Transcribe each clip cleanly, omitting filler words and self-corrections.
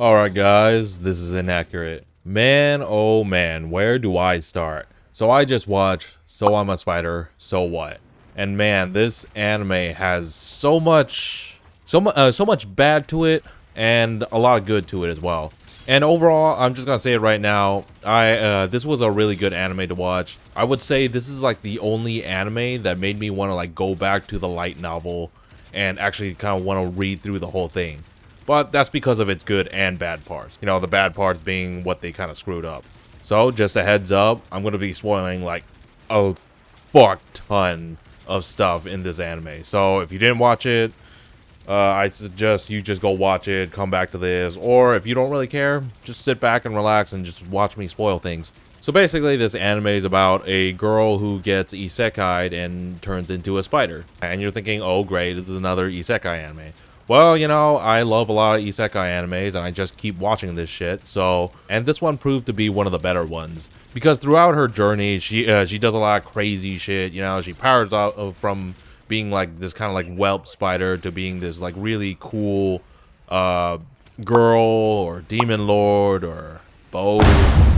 Alright guys, this is inaccurate. Man, oh man, where do I start? So I just watched So I'm a Spider, So What? And man, this anime has so much bad to it and a lot of good to it as well. And overall, I'm just gonna say it right now, this was a really good anime to watch. I would say this is like the only anime that made me want to like go back to the light novel and actually kind of want to read through the whole thing. But that's because of its good and bad parts. You know, the bad parts being what they kind of screwed up. So, just a heads up, I'm going to be spoiling like a fuck ton of stuff in this anime. So, if you didn't watch it, I suggest you just go watch it, come back to this. Or if you don't really care, just sit back and relax and just watch me spoil things. So basically, this anime is about a girl who gets isekai'd and turns into a spider. And you're thinking, oh great, this is another isekai anime. Well, you know, I love a lot of isekai animes, and I just keep watching this shit, so... And this one proved to be one of the better ones. Because throughout her journey, she does a lot of crazy shit, you know, she powers out from being, like, this kind of, like, whelp spider to being this, like, really cool, girl, or demon lord, or both.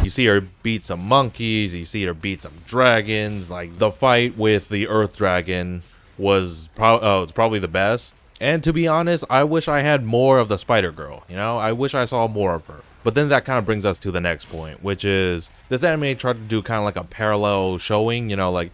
You see her beat some monkeys, you see her beat some dragons, like, the fight with the earth dragon was probably the best. And to be honest, I wish I had more of the Spider Girl, you know? I wish I saw more of her. But then that kind of brings us to the next point, which is this anime tried to do kind of like a parallel showing, you know, like,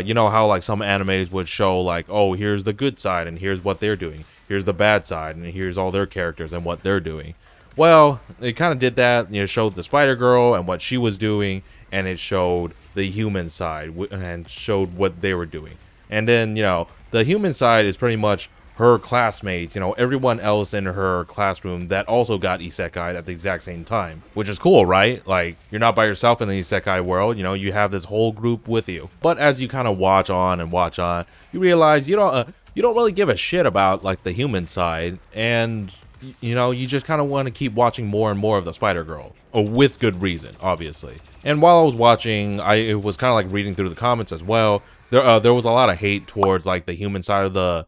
you know how like some animes would show like, oh, here's the good side and here's what they're doing. Here's the bad side and here's all their characters and what they're doing. Well, it kind of did that, you know, showed the Spider Girl and what she was doing, and it showed the human side and showed what they were doing. And then, you know, the human side is pretty much her classmates, you know, everyone else in her classroom that also got isekai'd at the exact same time, which is cool, right? Like, you're not by yourself in the isekai world, you know, you have this whole group with you. But as you kind of watch on, you realize you don't really give a shit about like the human side, and you know, you just kind of want to keep watching more and more of the Spider Girl, with good reason, obviously. And while I was watching, I was kind of like reading through the comments as well. There was a lot of hate towards like the human side of the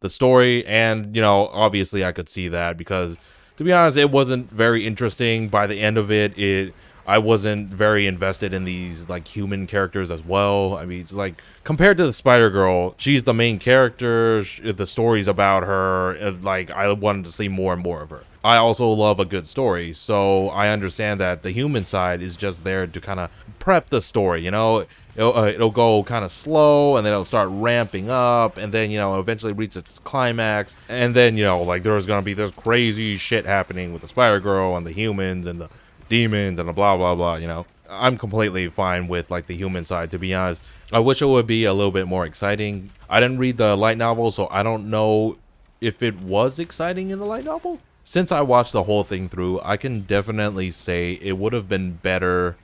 story, and you know, obviously I could see that, because to be honest, it wasn't very interesting. By the end of it, I wasn't very invested in these like human characters as well. I mean, it's like compared to the Spider Girl, she's the main character, the story's about her, and like I wanted to see more and more of her. I also love a good story, so I understand that the human side is just there to kind of prep the story, you know. It'll go kind of slow, and then it'll start ramping up, and then, you know, eventually reach its climax, and then, you know, like there's gonna be this crazy shit happening with the Spider Girl and the humans and the demons and the blah blah blah, you know. I'm completely fine with like the human side, to be honest. I wish it would be a little bit more exciting. I didn't read the light novel, so I don't know if it was exciting in the light novel. Since I watched the whole thing through, I can definitely say it would have been better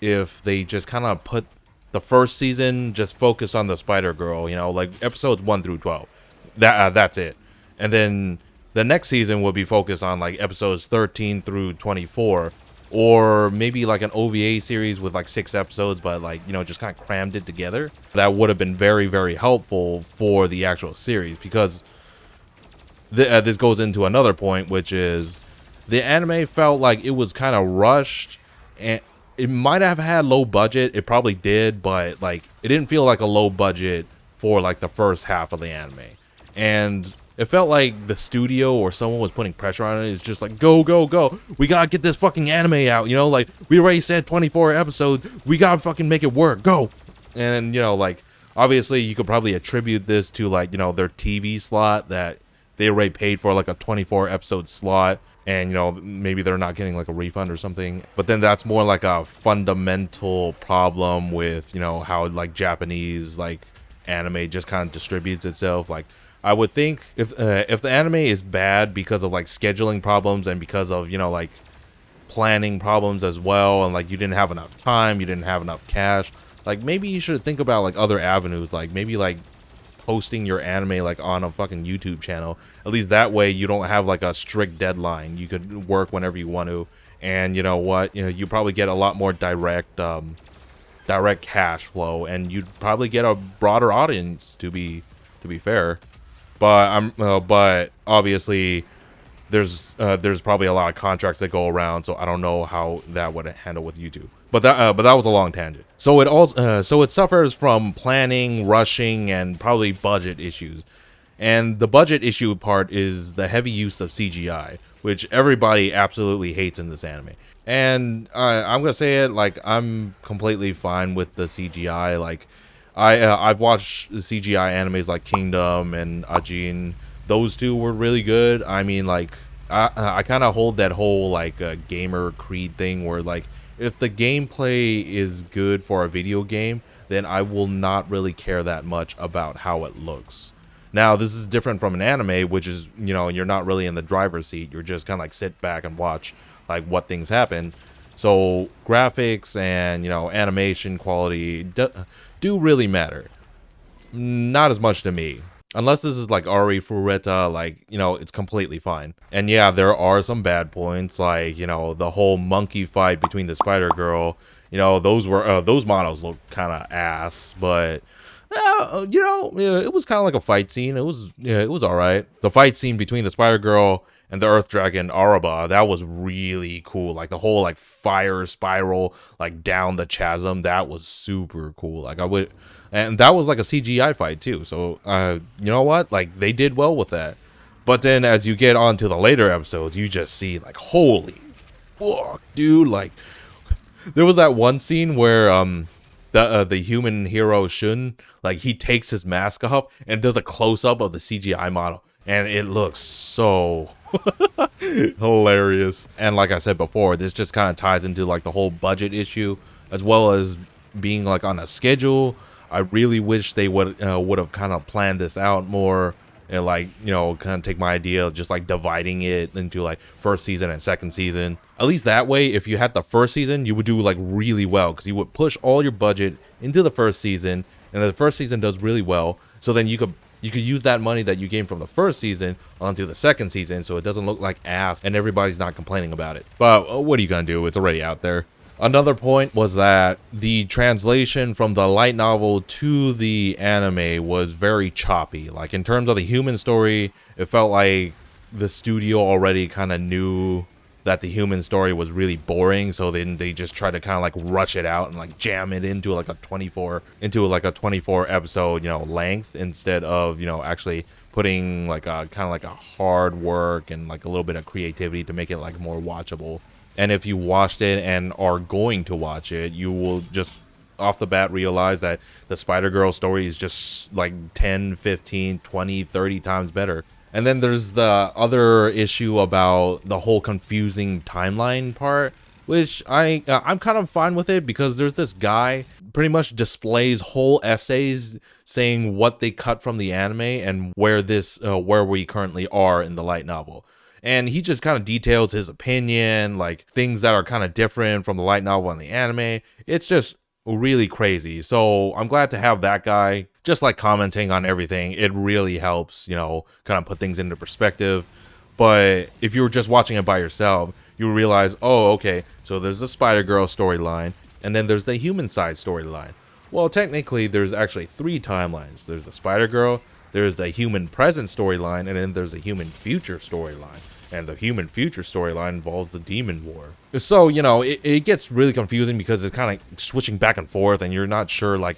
if they just kind of put the first season just focused on the Spider Girl, you know, like episodes 1 through 12. That's it. And then the next season will be focused on like episodes 13 through 24, or maybe like an OVA series with like 6 episodes, but like, you know, just kind of crammed it together. That would have been very, very helpful for the actual series, because this goes into another point, which is the anime felt like it was kind of rushed, and it might have had low budget. It probably did, but like it didn't feel like a low budget for like the first half of the anime. And it felt like the studio or someone was putting pressure on it. It's just like, go, go, go. We gotta get this fucking anime out, you know? Like, we already said 24 episodes. We gotta fucking make it work. Go. And, you know, like, obviously you could probably attribute this to like, you know, their TV slot, that they already paid for like a 24 episode slot. And, you know, maybe they're not getting like a refund or something. But then that's more like a fundamental problem with, you know, how like Japanese like anime just kind of distributes itself. Like, I would think if the anime is bad because of like scheduling problems and because of, you know, like planning problems as well, and like you didn't have enough time, you didn't have enough cash, like maybe you should think about like other avenues, like maybe like posting your anime like on a fucking YouTube channel. At least that way you don't have like a strict deadline. You could work whenever you want to, and you know what, you know, you probably get a lot more direct direct cash flow, and you'd probably get a broader audience. To be fair, but obviously there's probably a lot of contracts that go around, so I don't know how that would handle with YouTube. But that was a long tangent. So it suffers from planning, rushing, and probably budget issues. And the budget issue part is the heavy use of CGI, which everybody absolutely hates in this anime. And I'm gonna say it, like, I'm completely fine with the CGI. Like, I've watched CGI animes like Kingdom and Ajin. Those two were really good. I mean, like, I kind of hold that whole like gamer creed thing where, like, if the gameplay is good for a video game, then I will not really care that much about how it looks. Now, this is different from an anime, which is, you're not really in the driver's seat. You're just kind of like sit back and watch like what things happen. So graphics and, animation quality do really matter. Not as much to me. Unless this is like Ari Fureta, like, it's completely fine. And yeah, there are some bad points, like, the whole monkey fight between the Spider Girl. Those models look kind of ass, but it was kind of like a fight scene. It was all right. The fight scene between the Spider Girl and the Earth Dragon Araba, that was really cool. Like the whole like fire spiral like down the chasm, that was super cool. And that was like a CGI fight too. So you know what? Like they did well with that. But then as you get on to the later episodes, you just see like, holy fuck, dude! Like there was that one scene where the human hero Shun, like, he takes his mask off and does a close up of the CGI model, and it looks so hilarious. And like I said before, this just kind of ties into like the whole budget issue as well as being like on a schedule. I really wish they would have kind of planned this out more and, like, kind of take my idea of just like dividing it into like first season and second season. At least that way, if you had the first season, you would do like really well because you would push all your budget into the first season, and the first season does really well. So then you could use that money that you gained from the first season onto the second season, so it doesn't look like ass and everybody's not complaining about it. But what are you gonna do? It's already out there. Another point was that the translation from the light novel to the anime was very choppy. Like, in terms of the human story, it felt like the studio already kind of knew that the human story was really boring, so then they just tried to kind of like rush it out and like jam it into like a 24 episode length, instead of actually putting like a kind of like a hard work and like a little bit of creativity to make it like more watchable. And if you watched it and are going to watch it, you will just off the bat realize that the Spider-Girl story is just like 10, 15, 20, 30 times better. And then there's the other issue about the whole confusing timeline part, which I'm kind of fine with it, because there's this guy pretty much displays whole essays saying what they cut from the anime and where we currently are in the light novel. And he just kind of details his opinion, like things that are kind of different from the light novel and the anime. It's just really crazy. So I'm glad to have that guy just like commenting on everything. It really helps, kind of put things into perspective. But if you were just watching it by yourself, you realize, oh, okay, so there's the Spider-Girl storyline, and then there's the human side storyline. Well, technically, there's actually 3 timelines. There's the Spider-Girl, there's the human present storyline, and then there's the human future storyline. And the human future storyline involves the Demon War. So, it gets really confusing because it's kind of switching back and forth, and you're not sure, like,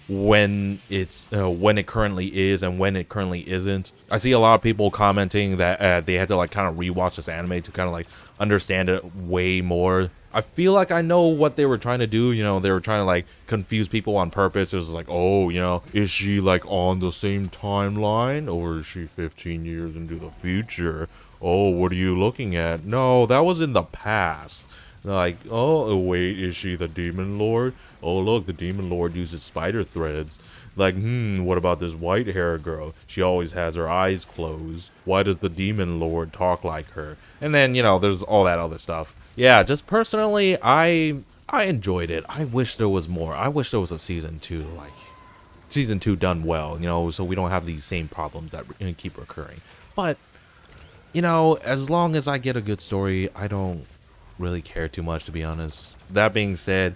when it currently is and when it currently isn't. I see a lot of people commenting that they had to like kind of rewatch this anime to kind of like understand it way more. I feel like I know what they were trying to do. They were trying to like confuse people on purpose. It was like, oh, is she like on the same timeline, or is she 15 years into the future? Oh, what are you looking at? No, that was in the past. Like, oh, wait, is she the Demon Lord? Oh, look, the Demon Lord uses spider threads. Like, what about this white hair girl? She always has her eyes closed. Why does the Demon Lord talk like her? And then, there's all that other stuff. Yeah, just personally, I enjoyed it. I wish there was more. I wish there was a season 2, like, season 2 done well, so we don't have these same problems that keep recurring. But, as long as I get a good story, I don't really care too much, to be honest. That being said,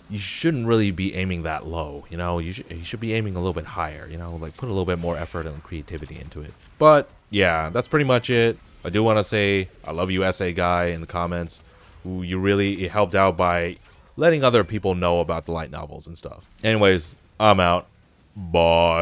you shouldn't really be aiming that low, you know? You should be aiming a little bit higher, you know? Like, put a little bit more effort and creativity into it. But, yeah, that's pretty much it. I do want to say, I love you, essay guy, in the comments. Who you really helped out by letting other people know about the light novels and stuff. Anyways, I'm out. Bye.